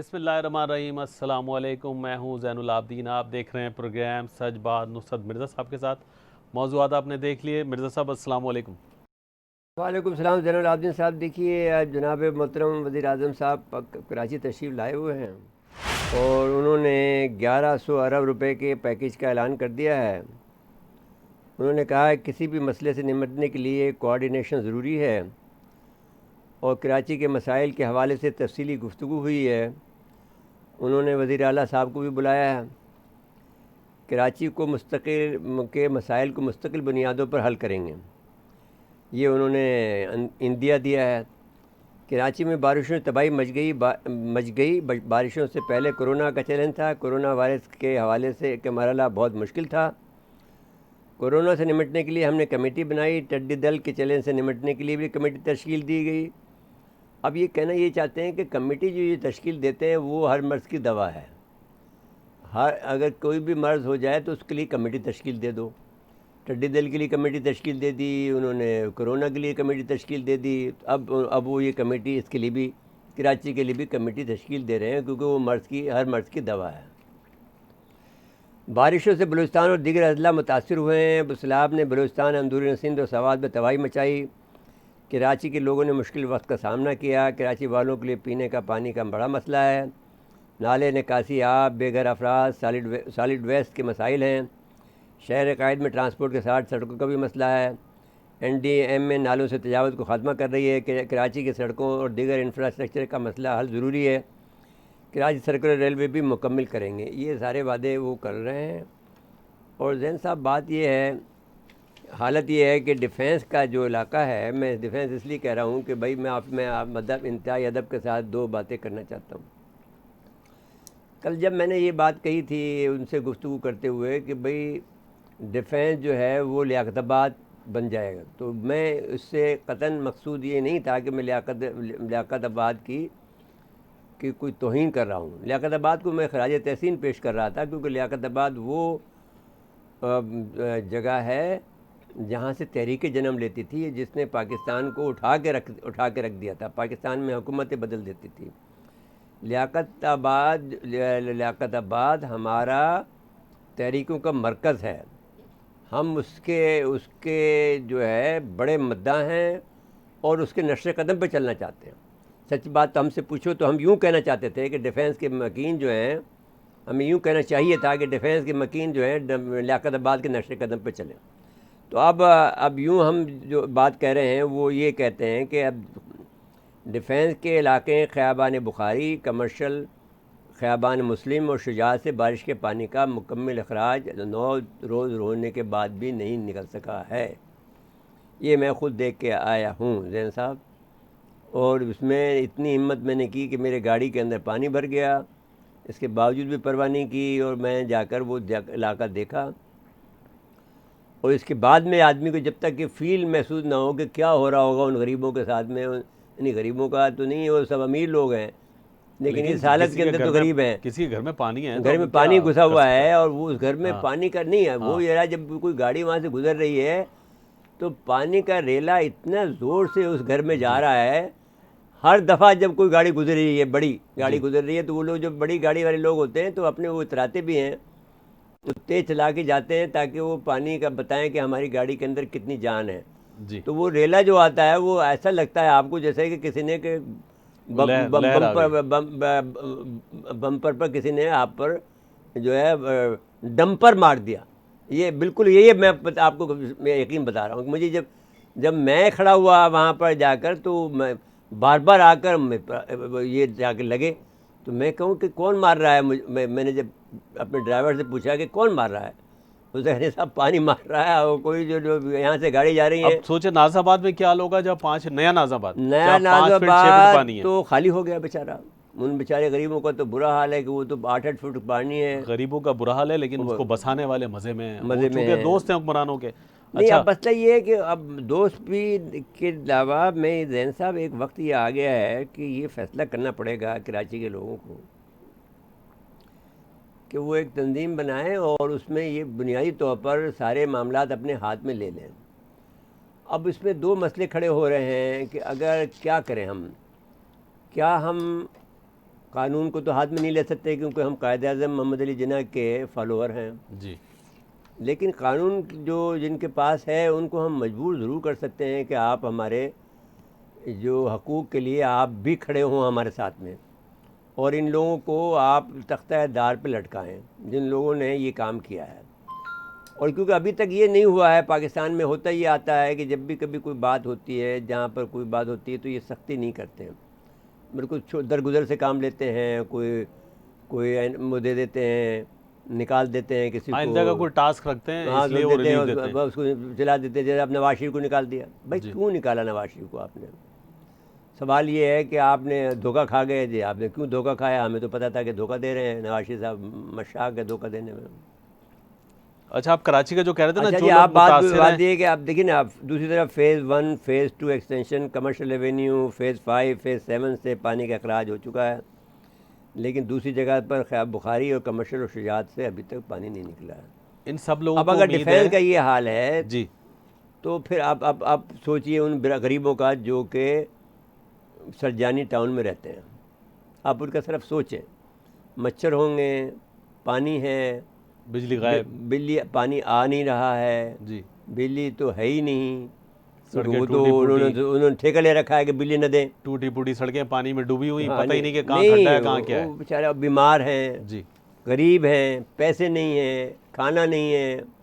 बिस्मिल्लाहिर्रहमानिर्रहीम, अस्सलाम वालेकुम। मैं हूं ज़ैनुल आबदीन। आप देख रहे हैं प्रोग्राम सच बात नुसरत मिर्ज़ा साहब के साथ। मौज़ूआत आपने देख लिए। मिर्ज़ा साहब अस्सलाम वालेकुम। वालेकुम सलाम ज़ैनुल आबदीन साहब। देखिए, आज जनाब मोहतरम वज़ीर आज़म साहब कराची तशरीफ़ लाए हुए हैं और उन्होंने 1100 अरब रुपए के पैकेज का ऐलान कर दिया है। उन्होंने कहा है किसी भी मसले से निपटने के लिए कोऑर्डिनेशन ज़रूरी है और कराची के मसाइल के हवाले से तफसीली गुफ्तगू हुई है। उन्होंने वज़ीर आला साहब को भी बुलाया है। कराची को मुस्तकिल के मसाइल को मुस्तकिल बुनियादों पर हल करेंगे, ये उन्होंने इंदिया दिया है। कराची में बारिशों से तबाही मच गई। बारिशों से पहले कोरोना का चैलेंज था। कोरोना वायरस के हवाले से कि मरहला बहुत मुश्किल था। कोरोना से निपटने के लिए हमने कमेटी बनाई। टिड्डी दल के चैलेंज से निपटने के लिए भी कमेटी तश्कील दी गई। अब ये कहना ये चाहते हैं कि कमेटी जो ये तश्कील देते हैं वो हर मर्ज़ की दवा है। अगर कोई भी मर्ज़ हो जाए तो उसके लिए कमेटी तश्कील दे दो। टिड्डी दल के लिए कमेटी तश्कील दे दी, उन्होंने कोरोना के लिए कमेटी तश्कील दे दी। अब वो ये कमेटी इसके लिए भी, कराची के लिए भी कमेटी तश्कील दे रहे हैं क्योंकि वो हर मर्ज़ की दवा है। बारिशों से बलूचिस्तान और दीगर अजला मुतासर हुए हैं। सैलाब ने बलूचिस्तान, अंदरूनी सिंध और सवात में तबाही मचाई। कराची के लोगों ने मुश्किल वक्त का सामना किया। कराची वालों के लिए पीने का पानी का बड़ा मसला है। नाले निकासी, आब, बेघर अफराद, सॉलिड वेस्ट के मसाइल हैं। शहर कायद में ट्रांसपोर्ट के साथ सड़कों का भी मसला है। NDM में नालों से तजावुज़ को ख़त्म कर रही है। कराची के सड़कों और दीगर इंफ्रास्ट्रक्चर का मसला हल ज़रूरी है। कराची सर्कुलर रेलवे भी मुकम्मल करेंगे। ये सारे वादे वो कर रहे हैं। और जैन साहब, बात ये है, हालत ये है कि डिफ़ेंस का जो इलाका है, मैं डिफ़ेंस इसलिए कह रहा हूँ कि भाई मैं मतलब इंतहाई अदब के साथ दो बातें करना चाहता हूँ। कल जब मैंने ये बात कही थी उनसे गुफ्तगू करते हुए कि भाई डिफ़ेंस जो है वो लियाकताबाद बन जाएगा, तो मैं इससे कतन मकसूद ये नहीं था कि मैं लियाकताबाद की कोई तौहीन कर रहा हूँ। लियाकताबाद को मैं खराज तहसीन पेश कर रहा था क्योंकि लियाकताबाद वो जगह है जहाँ से तहरीक जन्म लेती थी, जिसने पाकिस्तान को उठा के रख दिया था। पाकिस्तान में हुकूमतें बदल देती थी। लियाकताबाद हमारा तहरीकों का मरकज़ है। हम उसके उसके जो है बड़े मद्दा हैं और उसके नक्शे कदम पे चलना चाहते हैं। सच बात तो हमसे पूछो तो हम यूँ कहना चाहते थे कि डिफ़ेंस के मकीन जो हैं, हमें यूँ कहना चाहिए था कि डिफ़ेंस के मकीन जो हैं लियाकताबाद के नक्शे कदम पे चलें। तो अब यूँ हम जो बात कह रहे हैं वो ये कहते हैं कि अब डिफ़ेंस के इलाके ख़ियाबान बुखारी, कमर्शल ख़ियाबान मुस्लिम और शुजात से बारिश के पानी का मुकम्मल अखराज 9 रोज़ होने के बाद भी नहीं निकल सका है। ये मैं ख़ुद देख के आया हूँ ज़ैन साहब। और उसमें इतनी हिम्मत मैंने की कि मेरे गाड़ी के अंदर पानी भर गया। इसके बावजूद भी परवाह नहीं की और मैं जाकर वो इलाका देखा। और इसके बाद में आदमी को जब तक कि फ़ील महसूस ना हो कि क्या हो रहा होगा उन गरीबों के साथ में, यानी गरीबों का तो नहीं, वो सब अमीर लोग हैं लेकिन लेकिन इस हालत किसी के के अंदर घर तो में गरीब हैं। किसी के घर में पानी है तो घर अब में क्या पानी घुसा कर हुआ सकता है। है और वो उस घर में हाँ, पानी का नहीं है। वो हाँ। ये रहा, जब कोई गाड़ी वहाँ से गुजर रही है तो पानी का रेला इतना ज़ोर से उस घर में जा जी, रहा है। हर दफ़ा जब कोई गाड़ी गुजर रही है, बड़ी गाड़ी जी। गुजर रही है, तो वो लोग जो बड़ी गाड़ी वाले लोग होते हैं तो अपने वो इतराते भी हैं, तो तेज़ चला के जाते हैं ताकि वो पानी का बताएं कि हमारी गाड़ी के अंदर कितनी जान है। जी। तो वो रेला जो आता है वो ऐसा लगता है आपको जैसे कि किसी ने के लहर आ गई। बम्पर पर किसी ने आप पर जो है डंपर मार दिया। ये बिल्कुल यही है। आपको मैं यकीन बता रहा हूँ कि मुझे जब जब मैं खड़ा हुआ वहाँ पर जाकर तो मैं बार बार आकर ये जाकर लगे, तो मैं कहूँ कि कौन मार रहा है मैंने जब अपने ड्राइवर से पूछा कि कौन मार रहा है, उसने कहा साहब पानी मार रहा है और कोई जो यहाँ से गाड़ी जा रही अब है। सोचे नाजाबाद में क्या हाल होगा जब नया नाजाबाद नया जहाँ 5 फीट 6 फीट नाज़ाबाद पानी है। तो खाली हो गया बेचारा। उन बेचारे गरीबों का तो बुरा हाल है कि वो तो 8-8 फुट पानी है। गरीबों का बुरा हाल है लेकिन वो उसको बसाने वाले मज़े में हैं। वो मज़े में चूंकि दोस्त है। हैं हुक्मरानों के। नहीं, अच्छा। अब मसला ये है कि अब दोस्त भी के अलावा में जैन साहब एक वक्त ये आ गया है कि ये फ़ैसला करना पड़ेगा कराची के लोगों को कि वो एक तंजीम बनाएं और उसमें ये बुनियादी तौर पर सारे मामलात अपने हाथ में ले लें। अब इसमें दो मसले खड़े हो रहे हैं कि अगर क्या करें हम, क्या हम कानून को तो हाथ में नहीं ले सकते क्योंकि हम कायदे आज़म मोहम्मद अली जिन्ना के फॉलोअर हैं जी। लेकिन कानून जो जिनके पास है उनको हम मजबूर ज़रूर कर सकते हैं कि आप हमारे जो हकूक़ के लिए आप भी खड़े हों हमारे साथ में, और इन लोगों को आप तख्ता-ए-दार पे लटकाएं जिन लोगों ने ये काम किया है। और क्योंकि अभी तक ये नहीं हुआ है, पाकिस्तान में होता ये आता है कि जब भी कभी कोई बात होती है, जहाँ पर कोई बात होती है तो ये सख्ती नहीं करते हैं, बिल्कुल दरगुजर से काम लेते हैं, कोई कोई मुद्दे देते हैं, निकाल देते हैं किसी को, आइंदा का कोई टास्क रखते हैं हाँ इसलिए तो वो देते हैं, रिलीज देते हैं। उसको चला देते हैं। जैसे अब नवाज शरीफ को निकाल दिया, भाई जी। क्यों निकाला नवाज शरीफ को आपने? सवाल ये है कि आपने धोखा खा गए जी, आपने क्यों धोखा खाया? हमें तो पता था कि धोखा दे रहे हैं, नवाज शरीफ साहब मशाक है धोखा देने में। अच्छा, आप कराची का जो कह रहे थे ना, अच्छा जो जी, लोग आप मुतासिर बात हैं, ये कि आप देखिए ना, आप दूसरी तरफ phase 1 phase 2 extension, commercial Avenue, phase 5 phase 7 से पानी का अखराज हो चुका है, लेकिन दूसरी जगह पर ख़ैब बुखारी और कमर्शियल और शुजात से अभी तक पानी नहीं निकला है। इन सब लोगों अब को अगर उम्मीद डिफेंस का है। ये हाल है जी। तो फिर आप सोचिए उन गरीबों का जो कि सरजानी टाउन में रहते हैं, आप उनका सिर्फ सोचें, मच्छर होंगे, पानी है, बिजली गायब। बिजली पानी आ नहीं रहा है, जी। बिजली तो है ही नहीं, क्योंकि सड़कें वो तो टूटी फूटी, उन्होंने ठेका ले रखा है कि बिजली न दें। टूटी फूटी सड़कें पानी में डूबी हुई, हाँ पता ही नहीं कि कहाँ नहीं, खड्डा है कहाँ क्या वो है। बेचारे अब बीमार हैं, जी। गरीब हैं, पैसे नहीं हैं, खाना नहीं है,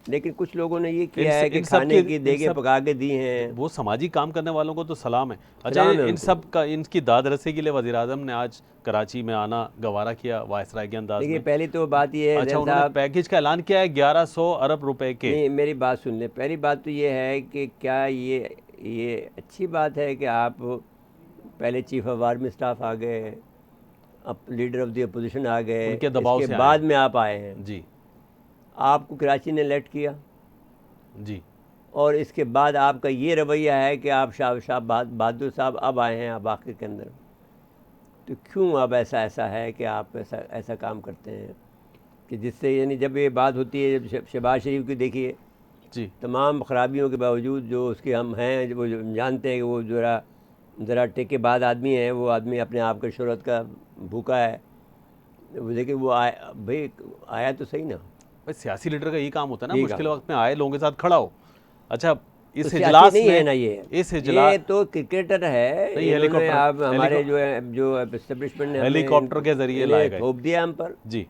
लेकिन कुछ लोगों ने ये किया है कि इन सब खाने की इन देगे सब पका के दी हैं। वो सामाजिक काम करने वालों को तो सलाम है। अच्छा, सलाम है इन उनको। सब का, इनकी दाद रसी के लिए वज़ीर आज़म ने आज कराची में आना गवारा किया वायसराय के अंदाज देखिए में। पहली तो बात ये है अच्छा, जैन उन्होंने साहब, पैकेज का ऐलान किया है 1100 अरब रुपए के। नहीं मेरी बात सुन ले, पहली बात तो ये है कि क्या ये अच्छी बात है कि आप पहले चीफ ऑफ आर्मी स्टाफ आ गए, अब लीडर ऑफ द अपोजिशन आ गए, उनके दबाव इसके से आए बाद हैं। में आप आए हैं, जी। आपको कराची ने इलेक्ट किया, जी। और इसके बाद आपका ये रवैया है कि आप शाह बहादुर साहब अब आए हैं अब आखिर के अंदर, तो क्यों अब ऐसा है कि आप ऐसा काम करते हैं कि जिससे, यानी जब ये बात होती है, जब शहबाज शरीफ की देखिए जी। तमाम ख़राबियों के बावजूद जो उसके हम हैं, वो जो जानते हैं कि वो ज़रा टेकेबाज आदमी है, वो आदमी अपने आप के शोहरत का भूखा है, लेकिन वो भाई आया तो सही ना। भाई सियासी लीडर का यही काम होता है ना, यही मुश्किल काम वक्त में आए लोगों के साथ खड़ा हो। अच्छा, तो इस सियासी इजलास नहीं है में, ना इस ये इजलास तो क्रिकेटर है, नहीं, इन्होंने हेलीकॉप्टर, आप हमारे जो एस्टेब्लिशमेंट ने हमें हेलीकॉप्टर के जरिए लाए इन्हें गए। थोप दिया हम पर, जी।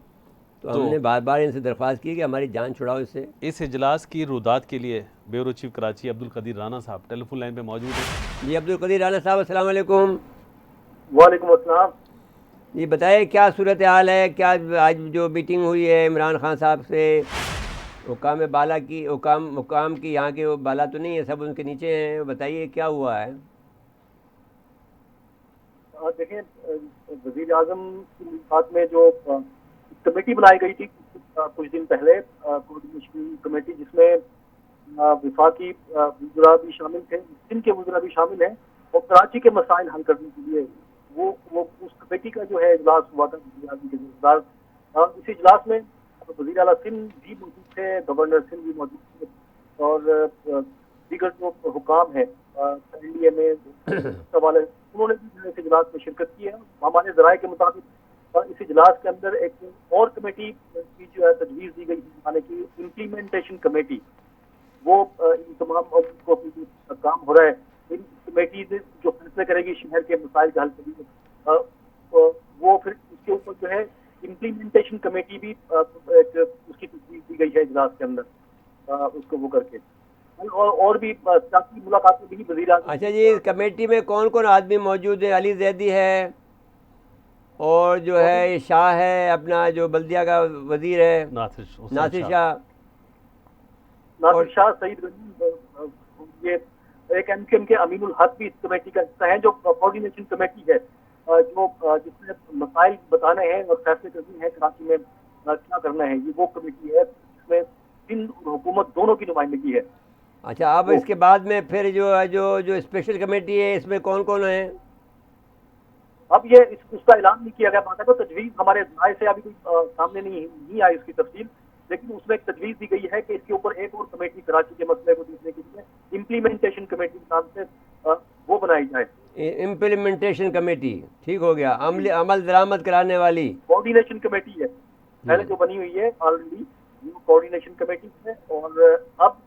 तो हमने बार बार इनसे दरख्वास्त की कि हमारी जान छुड़ाओ इससे। इस इजलास की रुदात के लिए ब्यूरो चीफ कराची अब्दुल कदीर राना साहब टेलीफोन लाइन पे मौजूद हैं। जी अब्दुल कदीर राना साहब, अस्सलाम वालेकुम। वालेकुम अस्सलाम। ये बताइए क्या सूरत हाल है, क्या आज जो मीटिंग हुई है इमरान खान साहब से, हुकाम बाला की, हुकाम की, यहाँ के वो बाला तो नहीं है, सब उनके नीचे हैं, बताइए क्या हुआ है। देखिए, वज़ीर आज़म की मुलाकात में जो कमेटी बनाई गई थी कुछ दिन पहले, कोऑर्डिनेशन कमेटी, जिसमें वफाकी वज़रा भी शामिल थे, सिंध के वज़रा भी शामिल हैं, और कराची के मसाइल हल करने के लिए वो उस कमेटी का जो है इजलास हुआ था वज़ीर आज़म के इजलास। इस इजलास में वज़ीर आला सिंध भी मौजूद थे, गवर्नर सिंध भी मौजूद थे, और दीगर जो हुकाम है एनडीए में सवाल है, उन्होंने भी इस इजलास में शिरकत की है। हमारे ज़राए के मुताबिक इस इजलास के अंदर एक और कमेटी की जो है तजवीज़ दी गई है, यानी कि इम्प्लीमेंटेशन कमेटी, वो इन तमाम को काम हो रहा है, इन कमेटी जो फैसले करेगी शहर के मसाइल का हल करेगी, वो फिर इसके ऊपर जो है इम्प्लीमेंटेशन कमेटी भी उसकी तजवीज़ दी गई है इजलास के अंदर, उसको वो करके, और भी सियासी मुलाकातें भी वज़ीर आज़म। अच्छा जी, इस कमेटी में कौन कौन आदमी मौजूद है? अली जैदी है, और जो है शाह है, अपना जो बल्दिया का वजीर है नासिर शाह, सईद गनी, ये एक एमकेएम के अमीनुल हक भी इस कमेटी का हिस्सा है, जो कोऑर्डिनेशन कमेटी है, जो जिसमें मसाइल बताने हैं और फैसले करने हैं कराची में क्या करना है, ये वो कमेटी है जिसमें सिंध और हुकूमत दोनों की नुमाइंदगी है। अच्छा, अब इसके बाद में फिर जो स्पेशल कमेटी है, इसमें कौन कौन है? अब ये उसका ऐलान नहीं किया गया, बाकायदा तजवीज़ हमारे राय से अभी कोई सामने नहीं आई उसकी तफसील, लेकिन उसमें एक तजवीज़ दी गई है कि इसके ऊपर एक और कमेटी कराची के मसले को देखने के लिए इम्प्लीमेंटेशन कमेटी के नाम से वो बनाई जाए। इम्प्लीमेंटेशन कमेटी, ठीक हो गया, अमल दरामद कराने वाली कोऑर्डिनेशन कमेटी है पहले जो बनी हुई है ऑलरेडी, वो कोऑर्डिनेशन कमेटी है। और अब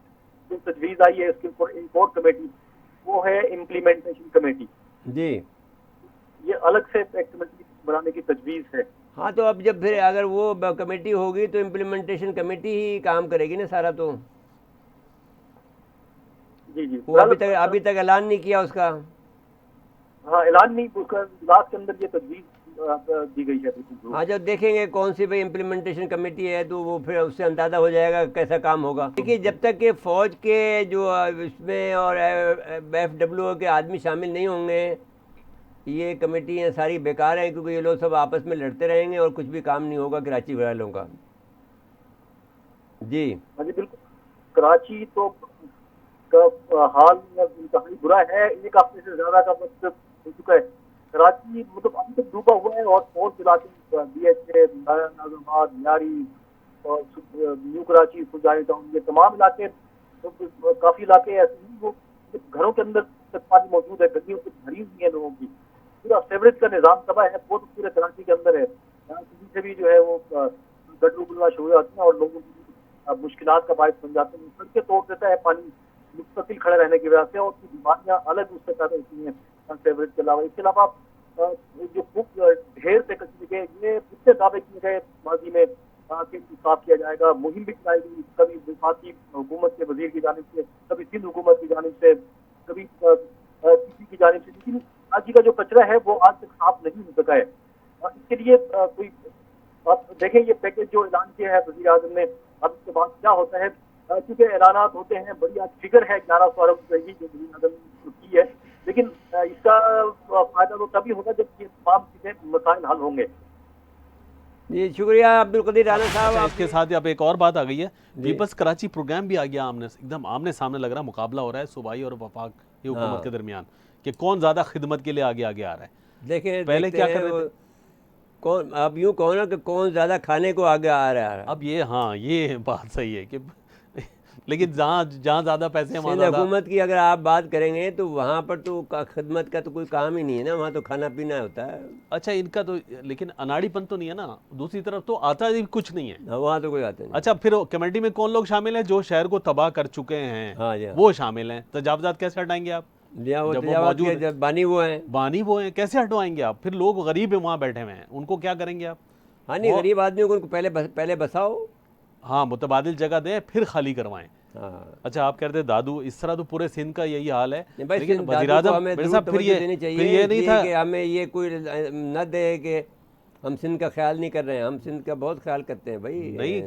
जो तजवीज़ आई है इसके ऊपर एक और कमेटी, वो है इम्प्लीमेंटेशन कमेटी जी। ये अलग से एक कमेटी बनाने की तजवीज़ है। हाँ, तो अब जब फिर अगर वो कमेटी होगी तो इम्प्लीमेंटेशन कमेटी ही काम करेगी ना सारा। तो जी जी, वो अभी तक ऐलान नहीं किया उसका। हाँ, ऐलान नहीं, उसका इजलास के अंदर ये तजवीज़ दी गई है। हाँ, जब देखेंगे कौन सी भाई इम्प्लीमेंटेशन कमेटी है तो वो फिर उससे अंदाज़ा हो जाएगा कैसा काम होगा। देखिए, जब तक के फ़ौज के जो इसमें और FWO के आदमी शामिल नहीं होंगे, ये कमेटियाँ सारी बेकार हैं, क्योंकि ये लोग सब आपस में लड़ते रहेंगे और कुछ भी काम नहीं होगा कराची वालों का। जी हाँ जी, बिल्कुल। कराची तो का हाल इंतहाई बुरा है, एक हफ्ते से ज़्यादा का वक्त हो चुका है। कराची मतलब अभी तक डूबा हुआ है, और बहुत इलाके BHA, नाज़िमाबाद, यारी और न्यू कराची, सुजानी टाउन, ये तमाम इलाके, तो काफ़ी इलाके ऐसे हैं वो घरों के अंदर तक पानी मौजूद है, गलियों से भरी हुई है लोगों की। पूरा सीवरेज का निज़ाम तबाह है, वो तो पूरे कराची के अंदर है। किसी से भी जो है वो गटरू गुलना शुरू हो जाती है और लोगों की मुश्किलात का बायस बन जाते हैं। सड़कें तोड़ देता है पानी मुस्तकिल खड़े रहने की वजह से, और बीमारियाँ अलग उससे पैदा होती हैं सीवरेज के अलावा। इसके अलावा जो ढेर से कचरे के ये कितने दावे किए गए माजी में कि साफ किया जाएगा, मुहिम भी चलाई गई, कभी विफाकी हुकूमत के वजीर की जानिब से, कभी सिंध हुकूमत की जानिब से, कभी किसी की जानिब से, लेकिन आज का जो कचरा है वो आज तक साफ नहीं हो सका है। इसके लिए कोई आप देखें, ये पैकेज जो ऐलान किया है वज़ीर आज़म ने, अब इसके बाद क्या होता है, क्योंकि ऐलानात होते हैं, बड़ी आज फिगर है 1100 अरब रुपए की जो वज़ीर आज़म ने की है, लेकिन इसका फायदा तो तभी होगा जब ये तमाम चीजें मसाइल हल होंगे। जी, शुक्रिया अब्दुल कदीर राना साहब। अच्छा, इसके साथ ही अब एक और बात आ गई है, पीपल्स कराची प्रोग्राम भी आ गया, एकदम आमने सामने लग रहा है, मुकाबला हो रहा है सूबाई और वफाकी हुकूमत के दरमियान कि कौन ज्यादा खिदमत के लिए आगे आगे आ रहा है। देखें, पहले क्या कर रहे थे, कौन, अब यूँ कहो ना कि कौन ज़्यादा खाने को आगे आ रहा है। अब ये, हाँ, ये बात सही है कि लेकिन जहाँ ज़्यादा पैसे सिंध हुकूमत की अगर आप बात करेंगे तो वहाँ पर तो खिदमत का तो कोई काम ही नहीं है ना, वहाँ तो खाना पीना होता है। अच्छा, इनका तो लेकिन अनाड़ीपन तो नहीं है ना, दूसरी तरफ तो आता ही कुछ नहीं है। वहाँ तो कोई आता नहीं। अच्छा, फिर कमेटी में कौन लोग शामिल हैं? जो शहर को तबाह कर चुके हैं, हाँ जी, वो शामिल हैं। तजावजात कैसे हटाएंगे आप? जब बानी वो हैं, कैसे हटवाएंगे आप? फिर लोग गरीब है वहाँ बैठे हुए हैं, उनको क्या करेंगे आप? हाँ, नहीं, गरीब आदमियों को पहले बसाओ, हाँ, मुतबादिल जगह दें, फिर खाली करवाएं। हाँ। अच्छा, आप कहते हैं दादू, इस तरह तो पूरे सिंध का यही हाल है, लेकिन वज़ीर-ए-आज़म फिर ये नहीं था कि हमें ये कोई न दे कि हम सिंध का ख्याल नहीं कर रहे हैं। हम सिंध का बहुत ख्याल करते हैं भाई। नहीं,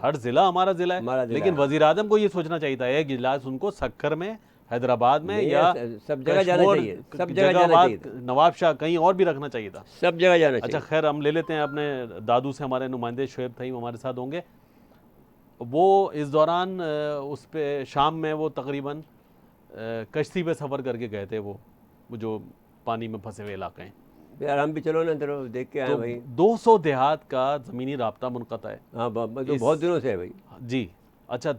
हर जिला हमारा जिला है, लेकिन वज़ीर आज़म को ये सोचना चाहिए था एक इजलास उनको सक्कर में, हैदराबाद में, या सब जगह जाना चाहिए, सब जगह जाना चाहिए, नवाब शाह कहीं और भी रखना चाहिए था, सब जगह जाना चाहिए। अच्छा, खैर, हम ले लेते हैं अपने दादू से, हमारे नुमाइंदे शुएब थईम हमारे साथ होंगे। वो इस दौरान उस पे शाम में वो तकरीबन कश्ती पे सफ़र करके गए थे, वो जो पानी में फंसे हुए इलाके हैं। यार हम भी चलो ना, चलो देख के आए तो भाई। 200 देहात का ज़मीनी राब्ता मुनक़ता है। हाँ, तो बहुत दिनों से है भाई जी। अच्छा,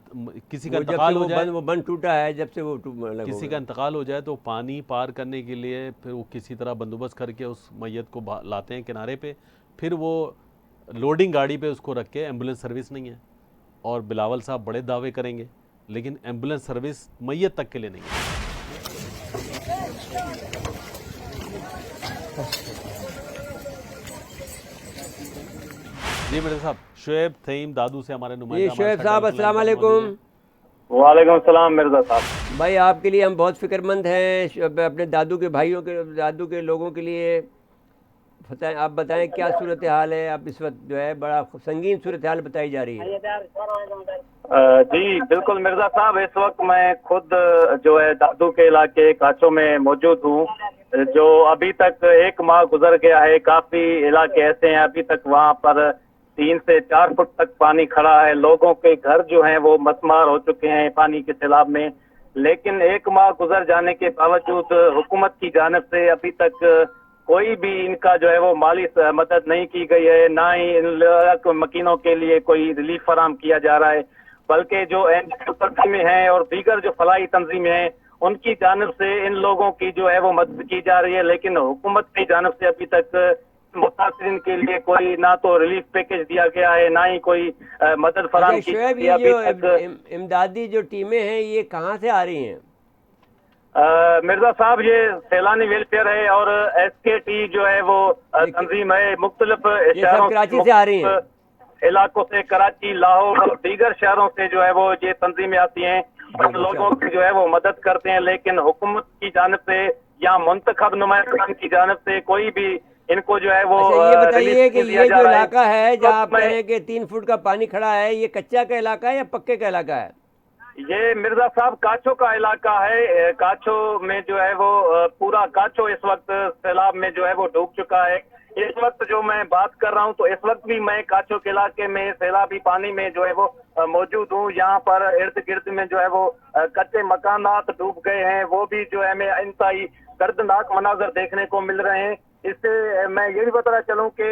किसी का इंतकाल हो जाए, वो बंद टूटा है, जब से वो किसी का इंतकाल हो जाए तो पानी पार करने के लिए फिर वो किसी तरह बंदोबस्त करके उस मैयत को लाते हैं किनारे पे, फिर वो लोडिंग गाड़ी पे उसको रख के, एम्बुलेंस सर्विस नहीं है, और बिलावल साहब बड़े दावे करेंगे, लेकिन एम्बुलेंस सर्विस मैयत तक के लिए नहीं है। जी मेरे साहब, शुएब थईम दादू से हमारे नुमाइंदा। शुएब साहब, अस्सलाम वालेकुम। वालेकुम सलाम मिर्जा साहब। भाई, आपके लिए हम बहुत फिक्रमंद हैं, अपने दादू के भाइयों के, दादू के लोगों के लिए। आप बताएं क्या सूरत हाल है? आप इस वक्त जो है बड़ा संगीन सूरत हाल बताई जा रही है। जी बिल्कुल मिर्जा साहब, इस वक्त मैं खुद जो है दादू के इलाके काचो में मौजूद हूँ, जो अभी तक 1 माह गुजर गया है। काफी इलाके ऐसे हैं अभी तक वहाँ पर 3 से 4 फुट तक पानी खड़ा है, लोगों के घर जो हैं वो मसमार हो चुके हैं पानी के सैलाब में। लेकिन 1 माह गुजर जाने के बावजूद हुकूमत की जानिब से अभी तक कोई भी इनका जो है वो माली मदद नहीं की गई है, ना ही इन मकीनों के लिए कोई रिलीफ फराम किया जा रहा है, बल्कि जो NGO तंजीमें हैं और दीगर जो फलाही तंजीमें हैं उनकी जानिब से इन लोगों की जो है वो मदद की जा रही है, लेकिन हुकूमत की जानिब से अभी तक मुतासिरीन के लिए कोई ना तो रिलीफ पैकेज दिया गया है, ना ही कोई मदद फराहम अच्छा की शोएब, गई ये अभी जो तक। इमदादी जो टीमें हैं ये कहाँ से आ रही हैं? मिर्जा साहब, ये सैलानी वेलफेयर है और SKT जो है वो तंजीम है, मुख्तलिफ ये सब शहरों कराची से आ रही हैं? इलाकों से, कराची, लाहौर और दीगर शहरों से जो है वो ये तंजीमें आती हैं और लोगों की जो है वो मदद करते हैं, लेकिन हुकूमत की जानिब से या मुंतखब नुमाइंदगान की जानिब से कोई भी इनको जो है वो अच्छा ये बताइए रिलीफ कि नहीं दिया ये जा जो रहा है। इलाका है जहाँ आप मैं- कह रहे हैं कि 3 फुट का पानी खड़ा है, ये कच्चा का इलाका है या पक्के का इलाका है? ये मिर्जा साहब काचो का इलाका है। काचो में जो है वो पूरा काचो इस वक्त सैलाब में जो है वो डूब चुका है। इस वक्त जो मैं बात कर रहा हूँ तो इस वक्त भी मैं काचो के इलाके में सैलाबी पानी में जो है वो मौजूद हूँ। यहाँ पर इर्द गिर्द में जो है वो कच्चे मकानात डूब गए हैं, वो भी जो है मैं इंतहाई दर्दनाक मनाजर देखने को मिल रहे हैं। इससे मैं ये भी बताना चलूँ कि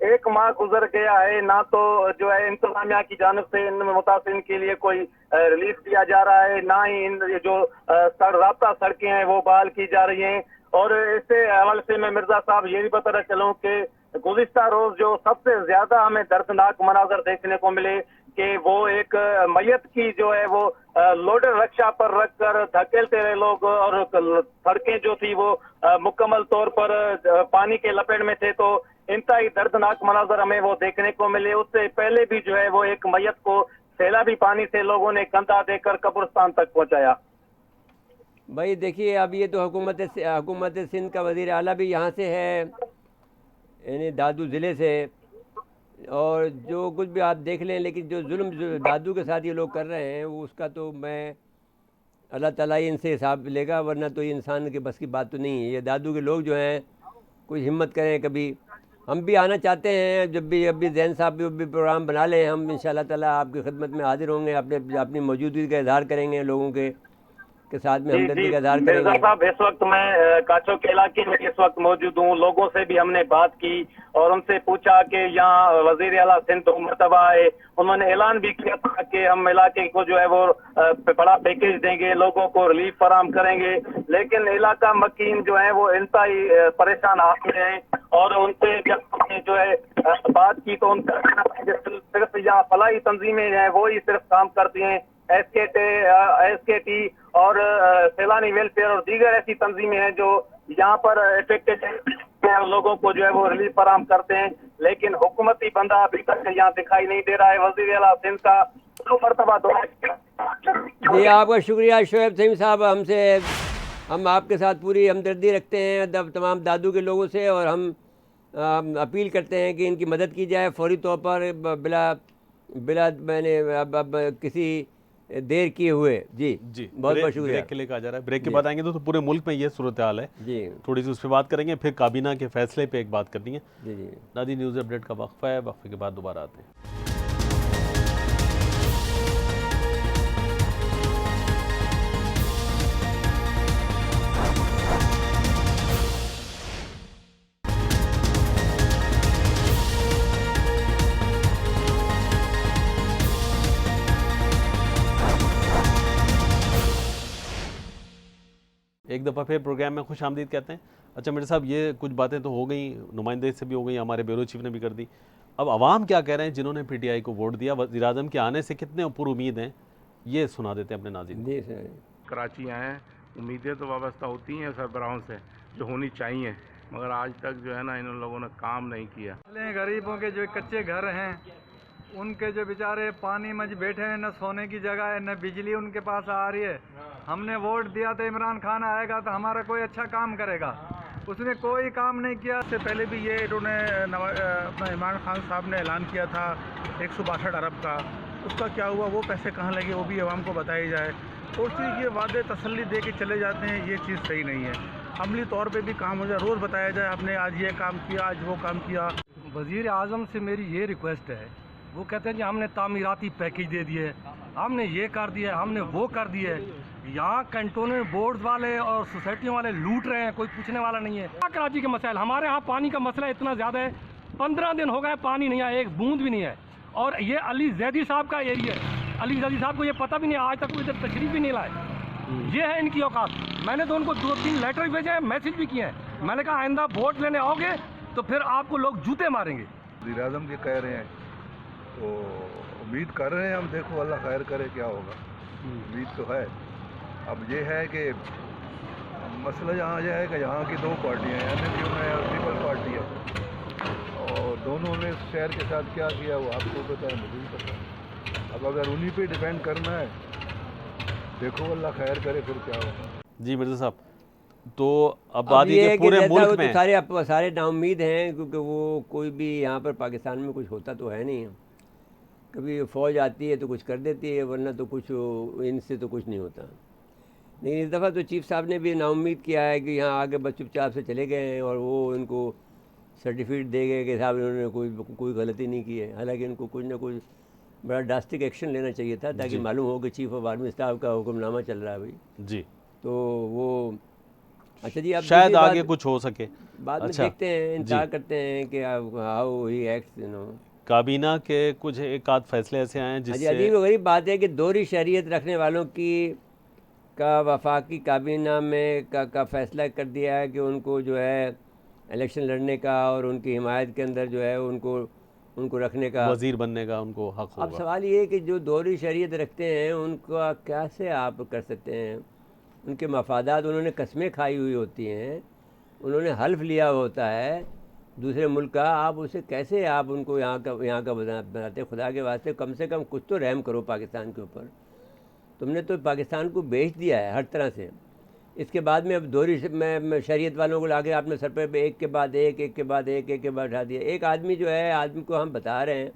1 माह गुजर गया है, ना तो जो है इंतजामिया की जानिब से इन मुतासिरीन के लिए कोई रिलीफ दिया जा रहा है, ना ही इन जो राब्ता सड़कें हैं वो बहाल की जा रही हैं। और इससे हवाले से मैं मिर्जा साहब ये भी बताना चलूँ कि गुज़िश्ता रोज जो सबसे ज्यादा हमें दर्दनाक मनाजर देखने को मिले कि वो एक मैयत की जो है वो लोडर रक्षा पर रखकर धकेलते रहे लोग, और सड़कें जो थी वो मुकम्मल तौर पर पानी के लपेट में थे। तो इंतहाई दर्दनाक मनाजर हमें वो देखने को मिले। उससे पहले भी जो है वो एक मैयत को सैलाबी पानी से लोगों ने कंधा देकर कब्रिस्तान तक पहुंचाया। भाई देखिए, अब ये तो हुकूमत सिंध का वज़ीर आला भी यहाँ से है, यानी दादू ज़िले से, और जो कुछ भी आप देख लें, लेकिन जो जुल्म जो दादू के साथ ये लोग कर रहे हैं वो उसका तो मैं अल्लाह ताला ही इनसे हिसाब लेगा, वरना तो ये इंसान के बस की बात तो नहीं है। ये दादू के लोग जो हैं कुछ हिम्मत करें, कभी हम भी आना चाहते हैं, जब भी जैन साहब भी प्रोग्राम बना लें, हम इंशाअल्लाह ताला आपकी खिदमत में हाजिर होंगे, अपनी मौजूदगी का इजहार करेंगे, लोगों के साथ में हमदर्दी का इजहार मिर्जा करेंगे। साहब, इस वक्त मैं काचो के इलाके में इस वक्त मौजूद हूँ। लोगों से भी हमने बात की और उनसे पूछा कि यहाँ वजीर आला सिंध मरतबा है, उन्होंने ऐलान भी किया था कि हम इलाके को जो है वो बड़ा पैकेज देंगे, लोगों को रिलीफ फराम करेंगे, लेकिन इलाका मकीन जो है वो इंतहाई परेशान हाल में है। और उनसे जब हमने जो है बात की तो उनका सिर्फ यहाँ फलाही तंजीमें हैं वो ही सिर्फ काम करती हैं। SKT और सैलानी वेलफेयर और दीगर ऐसी तंजीमें हैं जो यहाँ पर इफेक्टेड लोगों को जो है वो रिलीफ फराम करते हैं, लेकिन हुकूमती बंदा अभी तक यहाँ दिखाई नहीं दे रहा है। वज़ीर आला सिंध का 2 मरतबा दौरा जी आपका शुक्रिया शोएब सईम साहब। हम आपके साथ पूरी हमदर्दी रखते हैं तमाम दादू के लोगों से, और हम अपील करते हैं कि इनकी मदद की जाए फौरी तौर पर, बिला मैंने अब किसी देर किए हुए। जी बहुत बहुत शुक्रिया। ब्रेक के लिए कहा जा रहा है, ब्रेक के बाद आएंगे तो पूरे मुल्क में ये सूरत हाल है जी, थोड़ी सी उस पर बात करेंगे, फिर काबीना के फैसले पे एक बात करनी है। जी नादी न्यूज़ अपडेट का वक्फा है, वक्फे के बाद दोबारा आते हैं। एक दफ़ा फिर प्रोग्राम में खुश आमदीद कहते हैं। अच्छा मेरे साहब, ये कुछ बातें तो हो गई, नुमाइंदे से भी हो गई, हमारे ब्यूरो चीफ ने भी कर दी। अब आवाम क्या कह रहे हैं जिन्होंने PTI को वोट दिया, वज़ीर आज़म के आने से कितने ऊपर उम्मीद हैं, ये सुना देते हैं अपने नाज़रीन। जी सर, कराची आए हैं, उम्मीदें तो वाबस्ता होती हैं सरबराहों से जो होनी चाहिए, मगर आज तक जो है ना इन लोगों ने काम नहीं किया। गरीबों के जो कच्चे घर हैं उनके जो बेचारे पानी में बैठे हैं, न सोने की जगह है, न बिजली उनके पास आ रही है। हमने वोट दिया तो इमरान खान आएगा तो हमारा कोई अच्छा काम करेगा, उसने कोई काम नहीं किया। इससे पहले भी ये इन्होंने अपना इमरान खान साहब ने ऐलान किया था 162 अरब का, उसका क्या हुआ, वो पैसे कहाँ लगे वो भी आवाम को बताई जाए। तो उस चीज़ के वादे तसल्ली दे के चले जाते हैं, ये चीज़ सही नहीं है। अमली तौर पे भी काम हो जाए, रोज़ बताया जाए आपने आज ये काम किया, आज वो काम किया। वज़ीर आज़म से मेरी ये रिक्वेस्ट है, वो कहते हैं कि हमने तामीराती पैकेज दे दिए, हमने ये कर दिया, हमने वो कर दिए। यहाँ कैंटोनमेंट बोर्ड वाले और सोसाइटियों वाले लूट रहे हैं, कोई पूछने वाला नहीं है। कराची के मसाइल, हमारे यहाँ पानी का मसला इतना ज़्यादा है, 15 दिन हो गए पानी नहीं आया, एक बूंद भी नहीं है। और ये अली जैदी साहब का एरिया है, अली जैदी साहब को ये पता भी नहीं, आज तक वो इधर तशरीफ भी नहीं लाए। ये है इनकी औकात। मैंने तो उनको 2-3 लेटर भेजे हैं, मैसेज भी किए हैं। मैंने कहा आइंदा वोट लेने आओगे तो फिर आपको लोग जूते मारेंगे। वज़ीर आज़म के कह रहे हैं तो उम्मीद कर रहे हैं हम, देखो अल्लाह खैर करे क्या होगा। उम्मीद तो है। अब ये है कि मसला यहाँ यह है कि यहाँ की दो पार्टियाँ हैं, NLU में और पीपल पार्टी है, और दोनों ने शहर के साथ क्या किया वो आपको पता है, मुझे भी पता है। अब अगर उन्हीं पे डिपेंड करना है, देखो अल्लाह खैर करे फिर क्या होगा। जी मिर्ज़ा साहब, तो अब अब बात ये ये है कि कि पूरे जैसा मुल्क वो में तो सारे नाउम्मीद हैं, क्योंकि वो कोई भी यहाँ पर पाकिस्तान में कुछ होता तो है नहीं। कभी फ़ौज आती है तो कुछ कर देती है, वरना तो कुछ इनसे तो कुछ नहीं होता। लेकिन इस दफ़ा तो चीफ साहब ने भी नाउम्मीद किया है कि यहाँ आके बस चुपचाप से चले गए हैं, और वो इनको सर्टिफिकेट दे गए कि साहब इन्होंने कोई गलती नहीं की है। हालांकि इनको कुछ ना कुछ बड़ा ड्रास्टिक एक्शन लेना चाहिए था, ताकि मालूम हो कि चीफ ऑफ आर्मी स्टाफ का हुक्मनामा चल रहा है भाई। जी, तो वो अच्छा जी, अब शायद दूसरी आगे बात कुछ हो सके। बाद में अच्छा, देखते हैं, इंतजार जी। करते हैं कि हाउ ही एक्ट्स, काबीना के कुछ एक आध फैसले ऐसे आए हैं अजी जिससे अजीब गरीब बात है कि दोहरी शरीयत रखने वालों की का वफाकी काबीना में का फैसला कर दिया है कि उनको जो है इलेक्शन लड़ने का और उनकी हिमायत के अंदर जो है उनको रखने का। वजीर बनने का उनको हक अब होगा। सवाल ये है कि जो दोहरी शरीयत रखते हैं उनका कैसे आप कर सकते हैं? उनके मफादात, उन्होंने कस्में खाई हुई होती हैं, उन्होंने हल्फ लिया होता है दूसरे मुल्क का, आप उसे कैसे आप उनको यहाँ का बनाते? खुदा के वास्ते कम से कम कुछ तो रहम करो पाकिस्तान के ऊपर। तुमने तो पाकिस्तान को बेच दिया है हर तरह से। इसके बाद में अब दोहरी शरीयत वालों को लाके आपने सर पर एक के बाद एक के बाद एक के बाद उठा दिया। एक आदमी जो है, आदमी को हम बता रहे हैं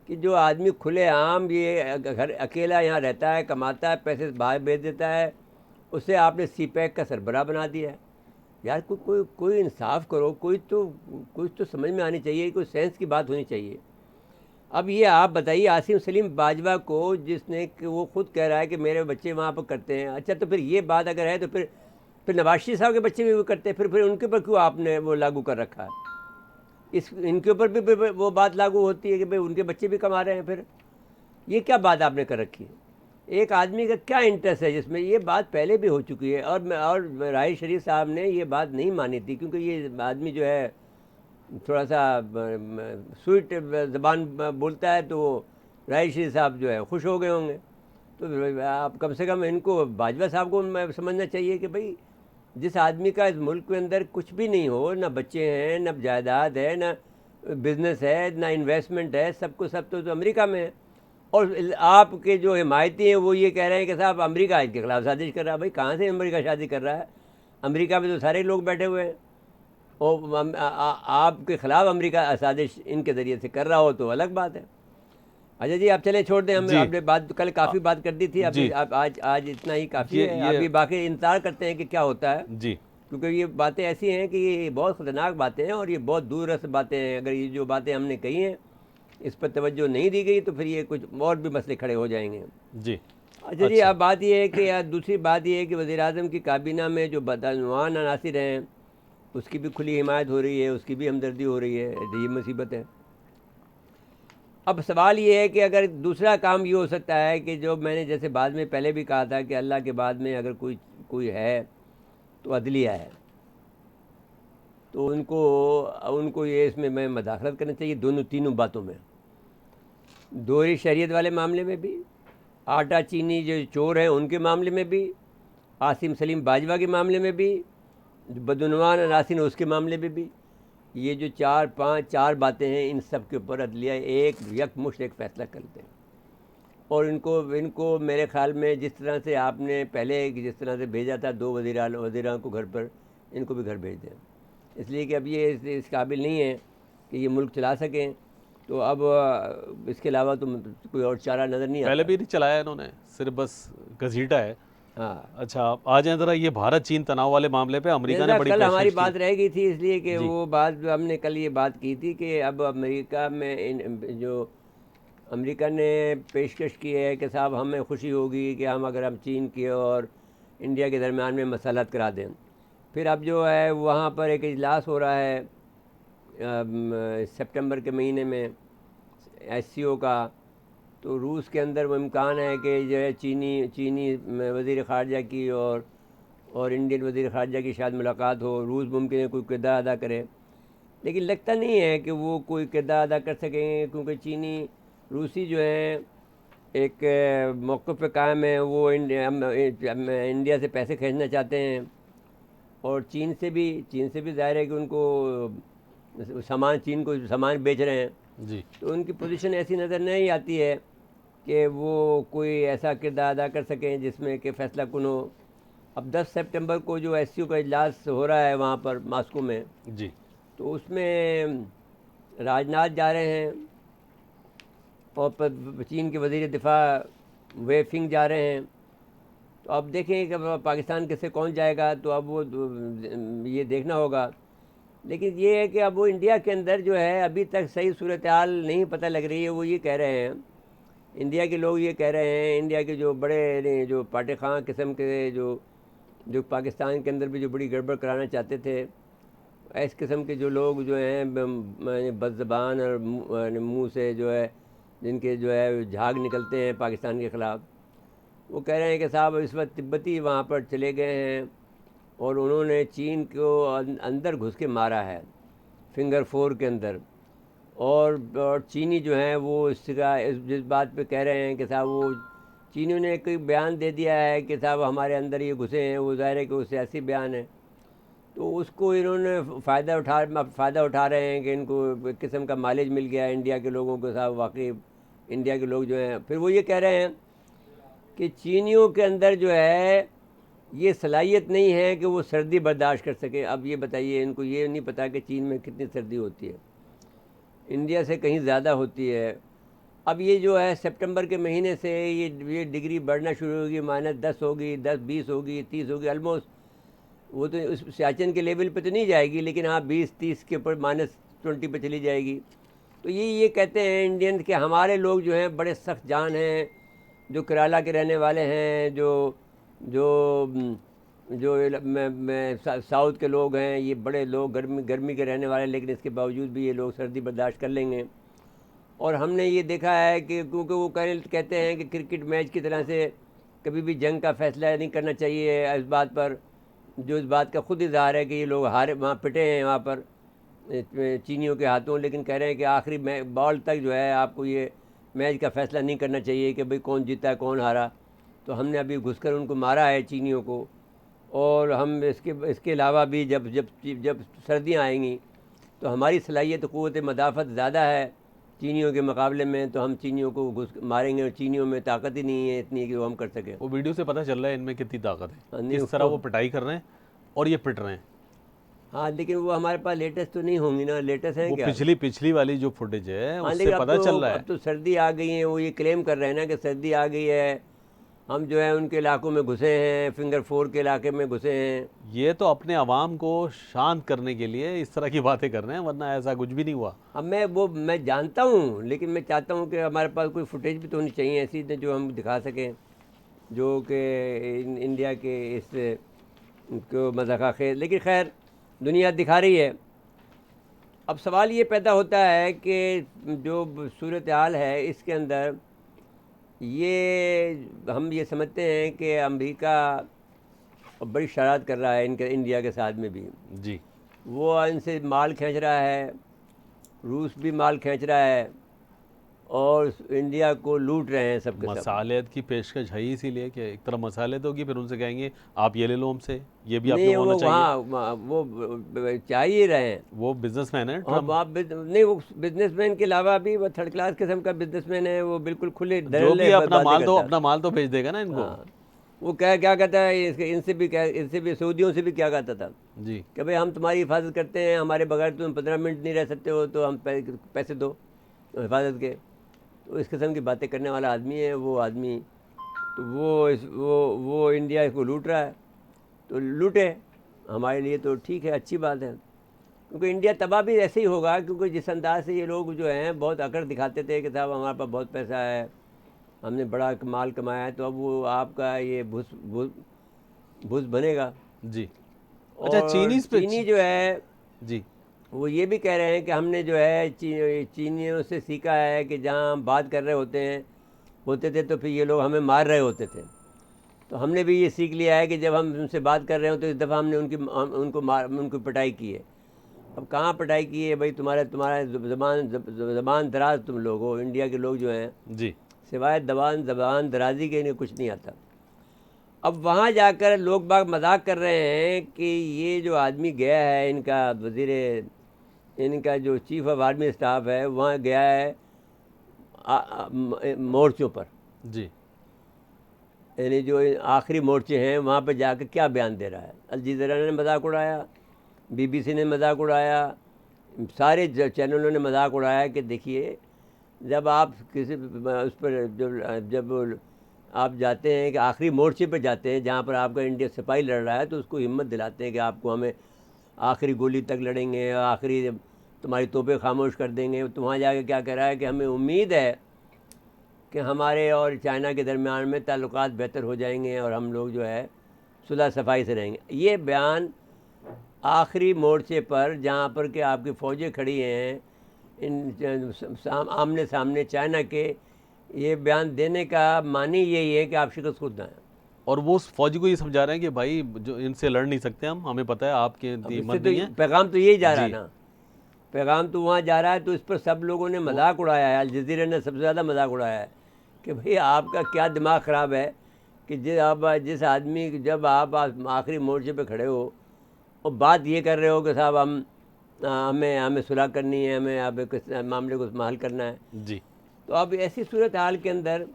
कि जो आदमी खुलेआम ये घर अकेला यहाँ रहता है, कमाता है, पैसे बाहर भेज देता है, उससे आपने CPAC का सरबराह बना दिया है। यार कोई इंसाफ करो, कुछ तो समझ में आनी चाहिए, कोई सेंस की बात होनी चाहिए। अब ये आप बताइए, आसिम सलीम बाजवा को, जिसने कि वो खुद कह रहा है कि मेरे बच्चे वहाँ पर करते हैं। अच्छा, तो फिर ये बात अगर है तो फिर नवाज शरीफ साहब के बच्चे भी वो करते हैं, फिर उनके ऊपर क्यों आपने वो लागू कर रखा है? इनके ऊपर भी वो बात लागू होती है कि भाई उनके बच्चे भी कमा रहे हैं। फिर ये क्या बात आपने कर रखी है? एक आदमी का क्या इंटरेस्ट है जिसमें? ये बात पहले भी हो चुकी है, और राहिल शरीफ साहब ने ये बात नहीं मानी थी, क्योंकि ये आदमी जो है थोड़ा सा स्वीट ज़बान बोलता है, तो राहिल शरीफ साहब जो है खुश हो गए होंगे। तो आप कम से कम इनको, बाजवा साहब को समझना चाहिए कि भाई जिस आदमी का इस मुल्क के अंदर कुछ भी नहीं हो, ना बच्चे हैं, ना जायदाद है, ना बिज़नेस है, ना इन्वेस्टमेंट है, सब तो अमेरिका में है, और आपके जो हिमायती हैं वो ये कह रहे हैं कि साहब अमेरिका इसके खिलाफ साजिश कर रहा है। भाई कहाँ से अमेरिका शादी कर रहा है? अमेरिका में तो सारे लोग बैठे हुए हैं, और आपके ख़िलाफ़ अमेरिका साजिश इनके ज़रिए से कर रहा हो तो अलग बात है। अच्छा जी, आप चले छोड़ दें, हमने बात कल काफ़ी बात कर दी थी, अब आज इतना ही काफ़ी है। अभी बाकी इंतज़ार करते हैं कि क्या होता है जी, क्योंकि ये बातें ऐसी हैं कि ये बहुत ख़तरनाक बातें हैं, और ये बहुत दूरस्थ बातें हैं। अगर ये जो बातें हमने कही हैं इस पर तवज्जो नहीं दी गई तो फिर ये कुछ और भी मसले खड़े हो जाएंगे। जी। अच्छा जी, अब बात ये है कि दूसरी बात ये है कि वज़ीर आज़म की काबीना में जो बदनवान अनासिर हैं उसकी भी खुली हिमायत हो रही है, उसकी भी हमदर्दी हो रही है। ये मुसीबत है। अब सवाल ये है कि अगर दूसरा काम ये हो सकता है कि जो मैंने जैसे बाद में पहले भी कहा था कि अल्लाह के बाद में अगर कोई है तो अदलिया है, तो उनको ये इसमें मैं मदाखलत करना चाहिए तीनों बातों में। दोहरी शरीयत वाले मामले में भी, आटा चीनी जो चोर हैं उनके मामले में भी, आसिम सलीम बाजवा के मामले में भी, बदनवान अनासिर उसके मामले में भी। ये जो चार बातें हैं, इन सब के ऊपर अदलिया यकमुश्त एक फ़ैसला करते हैं। और इनको मेरे ख़्याल में जिस तरह से आपने पहले जिस तरह से भेजा था 2 वज़ीरान को घर पर, इनको भी घर भेज दें, इसलिए कि अब ये इस काबिल नहीं है कि ये मुल्क चला सकें। तो अब इसके अलावा तो कोई और चारा नज़र नहीं आता। पहले भी नहीं चलाया इन्होंने, सिर्फ बस घसीटा है। हाँ, अच्छा, आ जाए ज़रा ये भारत चीन तनाव वाले मामले पे। अमेरिका ने बड़ी कल हमारी पेशकश बात की। रह गई थी, इसलिए कि वो बात हमने कल ये बात की थी कि अब अमेरिका में जो अमेरिका ने पेशकश की है कि साहब हमें खुशी होगी कि हम चीन के और इंडिया के दरमियान में मसलहत करा दें। फिर अब जो है वहाँ पर एक इजलास हो रहा है सितंबर के महीने में SCO का, तो रूस के अंदर वो इम्कान है कि जो है चीनी वज़ीर ख़ारजा की और इंडियन वज़ीर ख़ारजा की शायद मुलाकात हो, रूस मुमकिन है कोई किरदार अदा करे, लेकिन लगता नहीं है कि वो कोई किरदार अदा कर सकेंगे, क्योंकि रूसी जो हैं एक मौक़िफ़ पे कायम है, वो इंडिया से पैसे खींचना चाहते हैं, और चीन से भी ज़ाहिर है कि उनको चीन को सामान बेच रहे हैं जी। तो उनकी पोजीशन ऐसी नज़र नहीं आती है कि वो कोई ऐसा किरदार अदा कर सकें जिसमें कि फ़ैसला कुन हो। अब 10 सितंबर को जो SCO का इजलास हो रहा है वहाँ पर मॉस्को में जी। तो उसमें राजनाथ जा रहे हैं और चीन के वज़ीर दिफा वे फिंग जा रहे हैं। तो अब देखें कि पाकिस्तान किससे कौन जाएगा, तो अब वो ये देखना होगा। लेकिन ये है कि अब वो इंडिया के अंदर जो है अभी तक सही सूरत हाल नहीं पता लग रही है। वो ये कह रहे हैं, इंडिया के लोग ये कह रहे हैं, इंडिया के जो बड़े जो पाटे खां किस्म के जो पाकिस्तान के अंदर भी जो बड़ी गड़बड़ कराना चाहते थे, इस किस्म के जो लोग जो हैं बदज़बान और मुँह से जो है जिनके जो है झाग निकलते हैं पाकिस्तान के ख़िलाफ़, वो कह रहे हैं कि साहब इस वक्त तिब्बती वहाँ पर चले गए हैं और उन्होंने चीन को अंदर घुस के मारा है फिंगर 4 के अंदर, और चीनी जो हैं वो जिस बात पे कह रहे हैं कि साहब वो चीनियों ने कोई बयान दे दिया है कि साहब हमारे अंदर ये घुसे हैं, वो ज़ाहिर है कि वो सियासी बयान है, तो उसको इन्होंने फ़ायदा उठा रहे हैं कि इनको एक किस्म का माइलेज मिल गया है इंडिया के लोगों को। साहब वाकई इंडिया के लोग जो हैं, फिर वो ये कह रहे हैं कि चीनियों के अंदर जो है ये सलाहियत नहीं है कि वो सर्दी बर्दाश्त कर सके। अब ये बताइए, इनको ये नहीं पता कि चीन में कितनी सर्दी होती है, इंडिया से कहीं ज़्यादा होती है। अब ये जो है सितंबर के महीने से ये डिग्री बढ़ना शुरू होगी, -10 होगी, 10-20 होगी, 30 होगी, ऑलमोस्ट वो तो उस सियाचिन के लेवल पे तो नहीं जाएगी, लेकिन हाँ 20-30 के ऊपर -20 पे चली जाएगी। तो ये कहते हैं इंडियन के हमारे लोग जो हैं बड़े सख्त जान हैं, जो केरला के रहने वाले हैं, साउथ के लोग हैं, ये बड़े लोग गर्मी के रहने वाले, लेकिन इसके बावजूद भी ये लोग सर्दी बर्दाश्त कर लेंगे। और हमने ये देखा है कि क्योंकि वो कहते हैं कि क्रिकेट मैच की तरह से कभी भी जंग का फैसला नहीं करना चाहिए, इस बात पर जो इस बात का खुद इजहार है कि ये लोग हारे वहाँ पिटे हैं वहाँ पर चीनियों के हाथों, लेकिन कह रहे हैं कि आखिरी बॉल तक जो है आपको ये मैच का फ़ैसला नहीं करना चाहिए कि भाई कौन जीता कौन हारा। तो हमने अभी घुसकर उनको मारा है चीनियों को, और हम इसके अलावा भी जब सर्दियाँ आएंगी तो हमारी सलाहियत क़ुव्वत मदाफ़त ज़्यादा है चीनियों के मुकाबले में, तो हम चीनियों को मारेंगे, और चीनियों में ताकत ही नहीं है इतनी कि वो हम कर सकें। वो वीडियो से पता चल रहा है इनमें कितनी ताकत है, नहीं, किस तरह वो पिटाई कर रहे हैं और ये पिट रहे हैं। हाँ, लेकिन वो हमारे पास लेटेस्ट तो नहीं होंगी ना, लेटेस्ट है वो क्या? पिछली वाली जो फुटेज है उससे लेकिन पता चल रहा है। अब तो सर्दी आ गई है, वो ये क्लेम कर रहे हैं ना कि सर्दी आ गई है, हम जो है उनके इलाकों में घुसे हैं, फिंगर 4 के इलाके में घुसे हैं। ये तो अपने आवाम को शांत करने के लिए इस तरह की बातें कर रहे हैं, वरना ऐसा कुछ भी नहीं हुआ। अब मैं जानता हूँ, लेकिन मैं चाहता हूँ कि हमारे पास कोई फुटेज भी तो होनी चाहिए ऐसी जो हम दिखा सकें, जो कि इंडिया के इस को मज़ाक़ खेल, लेकिन खैर दुनिया दिखा रही है। अब सवाल ये पैदा होता है कि जो सूरत हाल है इसके अंदर हम ये समझते हैं कि अमेरिका बड़ी शरारत कर रहा है इंडिया के साथ में भी जी। वो इनसे माल खींच रहा है, रूस भी माल खींच रहा है, और इंडिया को लूट रहे हैं सबके सब। मसालियत की पेशकश है ही, इसीलिए कि एक तरफ मसालियत होगी, फिर उनसे कहेंगे आप ये ले लो हमसे, ये भी आपको होना चाहिए। वो चाहिए रहे हैं, वो बिजनेसमैन है और नहीं, वो बिजनेसमैन के अलावा भी वो थर्ड क्लास किस्म का बिजनेसमैन है, वो बिल्कुल खुले जो भी अपना माल तो भेज देगा ना इनको। हाँ, वो क्या कहता है इनसे भी सऊदियों से भी क्या कहता था जी कि भाई हम तुम्हारी हिफाजत करते हैं, हमारे बगैर तुम 15 मिनट नहीं रह सकते हो, तो हम पैसे दो हिफाजत के। तो इस किस्म की बातें करने वाला आदमी है वो आदमी। तो वो इंडिया को लूट रहा है, तो लूटे, हमारे लिए तो ठीक है, अच्छी बात है, क्योंकि इंडिया तबाह भी ऐसे ही होगा, क्योंकि जिस अंदाज से ये लोग जो हैं बहुत अकड़ दिखाते थे कि साहब हमारे पास बहुत पैसा है, हमने बड़ा माल कमाया है, तो अब वो आपका ये भूस बनेगा जी। अच्छा, चीनी जो है जी, वो ये भी कह रहे हैं कि हमने जो है चीनियों से सीखा है कि जहाँ हम बात कर रहे होते हैं होते थे तो फिर ये लोग हमें मार रहे होते थे। तो हमने भी ये सीख लिया है कि जब हम उनसे बात कर रहे हो तो इस दफ़ा हमने उनको पिटाई की है। अब कहाँ पिटाई की है भाई, तुम्हारा ज़बान दराज तुम लोग हो, इंडिया के लोग जो हैं जी सिवाय ज़बान दराजी के इन्हें कुछ नहीं आता। अब वहाँ जाकर लोग बाग मजाक कर रहे हैं कि ये जो आदमी गया है, इनका जो चीफ ऑफ आर्मी स्टाफ है, वहाँ गया है मोर्चों पर, जी यानी जो आखिरी मोर्चे हैं वहाँ पर जाकर क्या बयान दे रहा है। अल जज़ीरा ने मजाक उड़ाया, BBC ने मजाक उड़ाया, सारे चैनलों ने मजाक उड़ाया कि देखिए जब आप किसी उस पर जब आप जाते हैं कि आखिरी मोर्चे पर जाते हैं जहाँ पर आपका इंडिया सिपाही लड़ रहा है, तो उसको हिम्मत दिलाते हैं कि आपको हमें आखिरी गोली तक लड़ेंगे, आखिरी तुम्हारी तोपें खामोश कर देंगे। तो वहाँ जाके क्या कह रहा है कि हमें उम्मीद है कि हमारे और चाइना के दरमियान में ताल्लुकात बेहतर हो जाएंगे और हम लोग जो है सुलह सफाई से रहेंगे। ये बयान आखिरी मोर्चे पर जहाँ पर कि आपकी फ़ौजें खड़ी हैं आमने सामने चाइना के, ये बयान देने का मानी यही है कि आप शिकस्त खुद ना हैं। और वो उस फौजी को ये समझा रहे हैं कि भाई जो इनसे लड़ नहीं सकते हम, हमें पता है आपके हिम्मत नहीं है। पैगाम तो यही जा रहा है जी। ना, पैगाम तो वहाँ जा रहा है। तो इस पर सब लोगों ने मजाक उड़ाया है, अल जज़ीरा ने सबसे ज़्यादा मजाक उड़ाया है कि भाई आपका क्या दिमाग ख़राब है कि जिस आदमी जब आप आखिरी मोर्चे पे खड़े हो और बात ये कर रहे हो कि साहब हमें सुलह करनी है, हमें अब इस मामले को हल करना है। जी तो अब ऐसी सूरत हाल के अंदर,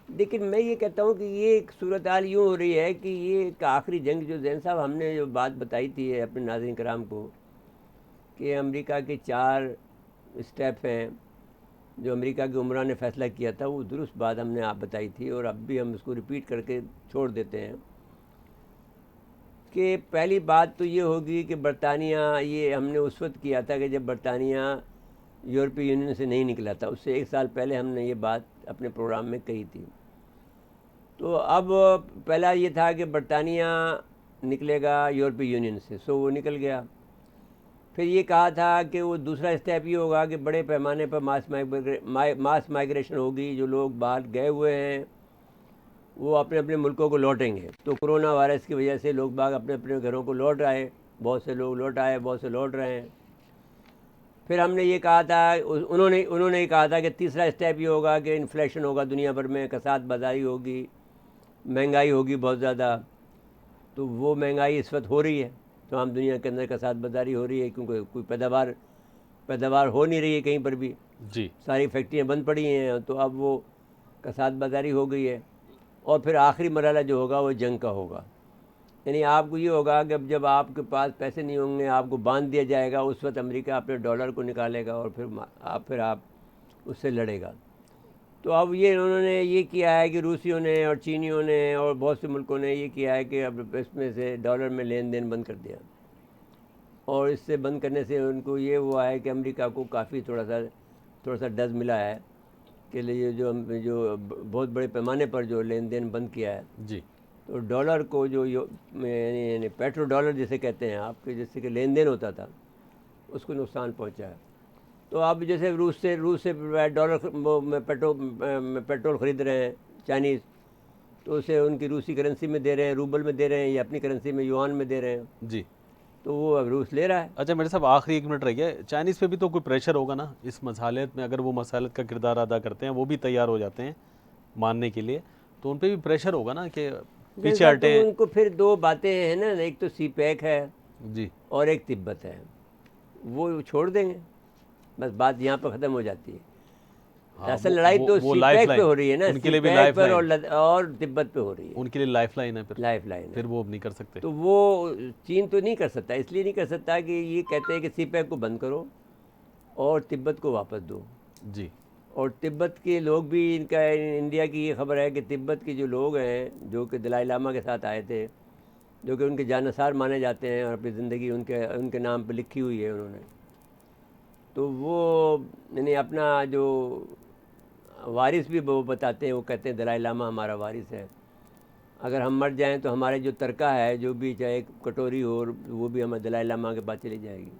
लेकिन मैं ये कहता हूँ कि ये एक सूरत हाल यूँ हो रही है कि ये एक आखिरी जंग जो जैन साहब हमने जो बात बताई थी अपने नाज़रीन कराम को कि अमेरिका के 4 स्टेप हैं जो अमेरिका के उमरा ने फ़ैसला किया था, वो दुरुस्त बात हमने आप बताई थी और अब भी हम उसको रिपीट करके छोड़ देते हैं कि पहली बात तो ये होगी कि बरतानिया, ये हमने उस वक्त किया था कि जब बरतानिया यूरोपीय यूनियन से नहीं निकला था, उससे 1 साल पहले हमने ये बात अपने प्रोग्राम में कही थी। तो अब पहला ये था कि बरतानिया निकलेगा यूरोपीय यूनियन से, सो वो निकल गया। फिर ये कहा था कि वो दूसरा स्टेप ये होगा कि बड़े पैमाने पर मास माइग्रेशन होगी, जो लोग बाहर गए हुए हैं वो अपने अपने मुल्कों को लौटेंगे। तो कोरोना वायरस की वजह से लोग बाग अपने अपने घरों को लौट आए, बहुत से लोग लौट आए, बहुत से लौट रहे हैं। फिर हमने ये कहा था, उन्होंने ये कहा था कि तीसरा स्टेप ये होगा कि इन्फ्लेशन होगा, दुनिया भर में कसाद बाज़ारी होगी, महंगाई होगी बहुत ज़्यादा। तो वो महंगाई इस वक्त हो रही है, तो हम दुनिया के अंदर कसाद बाज़ारी हो रही है क्योंकि कोई पैदावार हो नहीं रही है कहीं पर भी, जी सारी फैक्ट्रियाँ बंद पड़ी हैं, तो अब वो कसाद बाज़ारी हो गई है। और फिर आखिरी मरहला जो होगा वो जंग का होगा, यानी आपको ये होगा कि अब जब आपके पास पैसे नहीं होंगे, आपको बांध दिया जाएगा, उस वक्त अमेरिका अपने डॉलर को निकालेगा और फिर आप उससे लड़ेगा। तो अब ये उन्होंने ये किया है कि रूसियों ने और चीनियों ने और बहुत से मुल्कों ने ये किया है कि अब इसमें से डॉलर में लेन देन बंद कर दिया, और इससे बंद करने से उनको ये हुआ है कि अमेरिका को काफ़ी थोड़ा सा डज मिला है कि लिए जो बहुत बड़े पैमाने पर जो लेन देन बंद किया है। जी तो डॉलर को जो यानी पेट्रो डॉलर जिसे कहते हैं आपके, जैसे कि लेन देन होता था, उसको नुकसान पहुंचा है। तो अब जैसे रूस से डॉलर पेट्रोल ख़रीद रहे हैं चाइनीज़, तो उसे उनकी रूसी करेंसी में दे रहे हैं, रूबल में दे रहे हैं या अपनी करेंसी में युआन में दे रहे हैं। जी तो वो अब रूस ले रहा है। अच्छा मेरे साहब, आखिरी 1 मिनट रह गया। चाइनीज़ पे भी तो कोई प्रेशर होगा ना इस मसालत में, अगर वो मसालत का किरदार अदा करते हैं, वो भी तैयार हो जाते हैं मानने के लिए, तो उन पे भी प्रेशर होगा ना कि पीछे हटे। तो उनको फिर 2 बातें हैं ना, एक तो CPEC है जी और एक तिब्बत है, वो छोड़ देंगे, बस बात यहाँ पर ख़त्म हो जाती है। हाँ, असल लड़ाई तो CPEC पे हो रही है ना, उनके लिए भी CPEC पर लाइफलाइन, और तिब्बत पे हो रही है, उनके लिए लाइफलाइन है, लाइफलाइन फिर वो नहीं कर सकते। तो वो चीन तो नहीं कर सकता, इसलिए नहीं कर सकता कि ये कहते हैं कि CPEC को बंद करो और तिब्बत को वापस दो। जी और तिब्बत के लोग भी, इनका इंडिया की ये खबर है कि तिब्बत के जो लोग हैं जो कि दलाई लामा के साथ आए थे, जो कि उनके जानसार माने जाते हैं और अपनी ज़िंदगी उनके नाम पर लिखी हुई है उन्होंने, तो वो यानी अपना जो वारिस भी वो बताते हैं, वो कहते हैं दलाई लामा हमारा वारिस है, अगर हम मर जाएं तो हमारे जो तरका है, जो भी चाहे कटोरी हो, वो भी हमें दलाई लामा के पास चली जाएगी।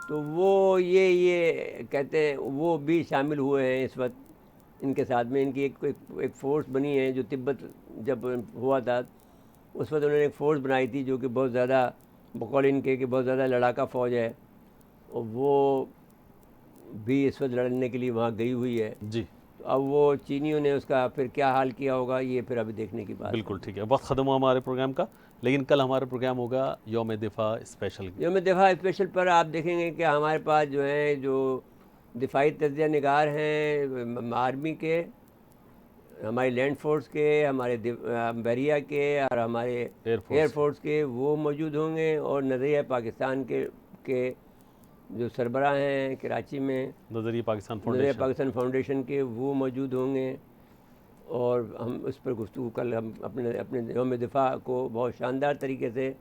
तो वो ये कहते हैं, वो भी शामिल हुए हैं इस वक्त इनके साथ में इनकी एक फ़ोर्स बनी है, जो तिब्बत जब हुआ था उस वक्त उन्होंने एक फ़ोर्स बनाई थी जो कि बहुत ज़्यादा बकौल इनके कि बहुत ज़्यादा लड़ाका फ़ौज है, और वो भी इस वक्त लड़ने के लिए वहाँ गई हुई है। जी तो अब वो चीनियों ने उसका फिर क्या हाल किया होगा, ये फिर अभी देखने की बात। बिल्कुल ठीक है, वक्त ख़त्म हुआ हमारे प्रोग्राम का, लेकिन कल हमारा प्रोग्राम होगा यौम दिफा स्पेशल। यौम दिफा स्पेशल पर आप देखेंगे कि हमारे पास जो है जो दिफाई तज्ज़िया निगार हैं आर्मी के, हमारी लैंड फोर्स के, हमारे बहरिया के और हमारे एयर फोर्स के, वो मौजूद होंगे, और नज़रिया पाकिस्तान के जो सरबराह हैं कराची में, नज़रिया पाकिस्तान फाउंडेशन के, वो मौजूद होंगे। और हम उस पर गुफ्तगू कल हम अपने यौम दिफा को बहुत शानदार तरीके से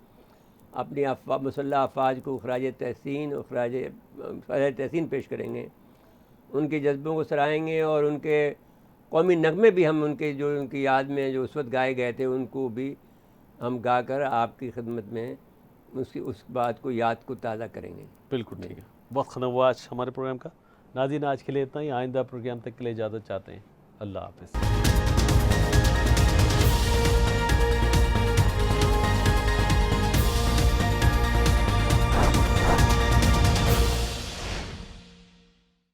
अपनी मुसल्लह अफवाज को खराज तहसीन और खराज तहसीन पेश करेंगे, उनके जज्बों को सराहेंगे, और उनके कौमी नगमे भी हम उनके जो उनकी याद में जो उस वक्त गाए गए थे उनको भी हम गा कर आपकी खिदमत में उस बात को याद को ताज़ा करेंगे। बिल्कुल ठीक है, वक्त ख़त्म हुआ आज हमारे प्रोग्राम का। नाज़रीन आज के लिए इतना ही, आइंदा प्रोग्राम तक के लिए इजाज़त चाहते हैं। अल्लाह हाफ़िज़।